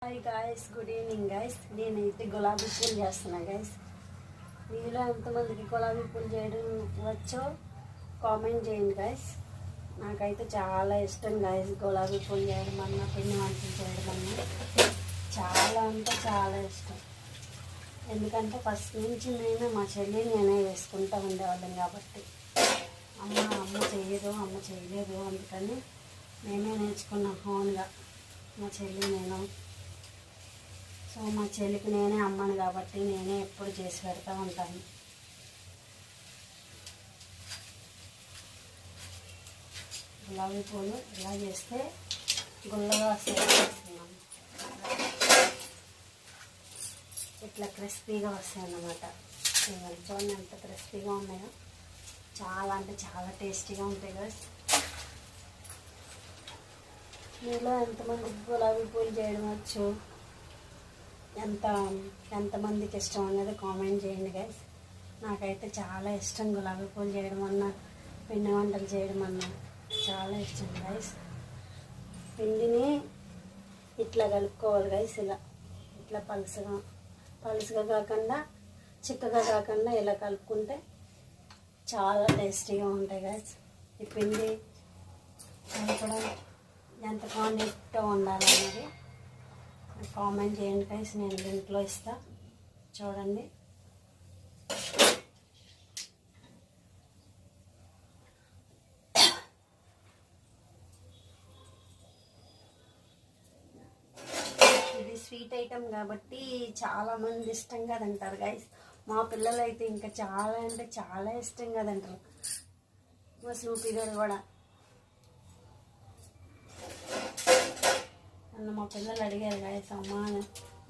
Hi guys, good evening guys. నేనైతే గులాబీ పూలు చేస్తున్నా గాయస్. మీలో ఎంతమందికి గులాబీ పూలు చేయడం వచ్చో కామెంట్ చేయండి గాయస్. నాకైతే చాలా ఇష్టం గాయస్ గులాబీ పూలు చేయడం అన్నా, పిండి వంటలు చేయడం అన్నా చాలా అంటే చాలా ఇష్టం. ఎందుకంటే ఫస్ట్ నుంచి మా చెల్లి నేనే వేసుకుంటూ ఉండేవాళ్ళం కాబట్టి అమ్మ చేయలేదు, అందుకని నేనే నేర్చుకున్నాను ఓన్గా. మా చెల్లి నేను, సో మా చెల్లికి నేనే అమ్మను కాబట్టి నేనే ఎప్పుడు చేసి పెడతా ఉంటాను. గులాబీ పూలు ఇలా చేస్తే గుల్లగా వస్తాయి, ఇట్లా క్రిస్పీగా వస్తాయి అన్నమాట. చూడండి ఎంత క్రిస్పీగా ఉన్నాయో, చాలా అంటే చాలా టేస్టీగా ఉంటాయి కదా. మీలో ఎంతమంది గులాబీ పూలు చేయడం వచ్చు, ఎంతమందికి ఇష్టం అనేది కామెంట్ చేయండి గైస్. నాకైతే చాలా ఇష్టం గులాబీ పూలు చేయడం అన్నా, పిండి వంటలు చేయడం అన్నా చాలా ఇష్టం గైస్. పిండిని ఇట్లా కలుపుకోవాలి గైస్, ఇట్లా పలుసుగా కాకుండా చిక్కగా కాకుండా ఇలా కలుపుకుంటే చాలా టేస్టీగా ఉంటాయి గైస్. ఈ పిండి కలపడం ఎంత క్వాంటిటీతో ఉండాలనేది కామెంట్ చేయండి గైస్, నేను దీంట్లో ఇస్తా. చూడండి ఇది స్వీట్ ఐటమ్ కాబట్టి చాలామంది ఇష్టంగా తింటారు గైస్. మా పిల్లలు అయితే ఇంకా చాలా అంటే చాలా ఇష్టంగా తింటారు. మా స్నూపీ గారు కూడా మా పిల్లలు అడిగారు గాయస్, అమ్మ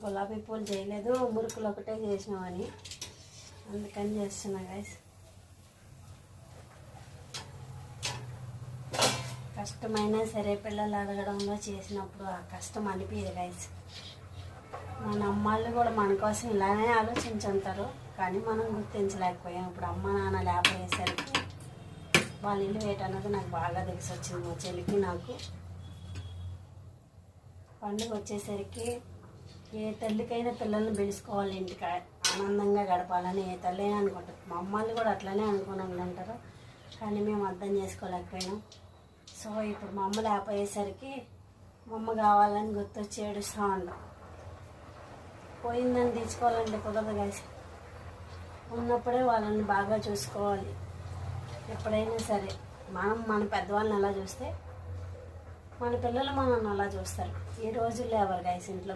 గులాబీ పూలు చేయలేదు, మురుకులు ఒకటే చేసినామని, అందుకని చేస్తున్నా గాయస్. కష్టమైనా సరే పిల్లలు అడగడంలో చేసినప్పుడు ఆ కష్టం అనిపించదు గాయస్. మన అమ్మాళ్ళు కూడా మన కోసం ఇలానే ఆలోచించుంటారు, కానీ మనం గుర్తించలేకపోయాం. ఇప్పుడు అమ్మ నాన్న లేకపోయేసరికి వాళ్ళ ఇల్లు వేటన్నది నాకు బాగా తెలిసి వచ్చింది. మా చెల్లికి నాకు పండుగ వచ్చేసరికి ఏ తల్లికైనా పిల్లల్ని పిలుచుకోవాలి, ఇంటికి ఆనందంగా గడపాలని ఏ తల్లి అయినా అనుకుంటారు. మా అమ్మాళ్ళు కూడా అట్లనే అనుకుని ఉంటారు, కానీ మేము అర్థం చేసుకోలేకపోయినాం. సో ఇప్పుడు మా అమ్మ లేకపోయేసరికి మా అమ్మ కావాలని గుర్తొచ్చి ఏడుస్తూ ఉంటాం. పోయిందని తీసుకోవాలంటే కుదరదు గాయస్. ఉన్నప్పుడే వాళ్ళని బాగా చూసుకోవాలి. ఎప్పుడైనా సరే మనం మన పెద్దవాళ్ళని ఎలా చూస్తే మన పిల్లలు మనల్ని అలా చూస్తారు. ఈ రోజుల్లో ఎవరు గైస్ ఇంట్లో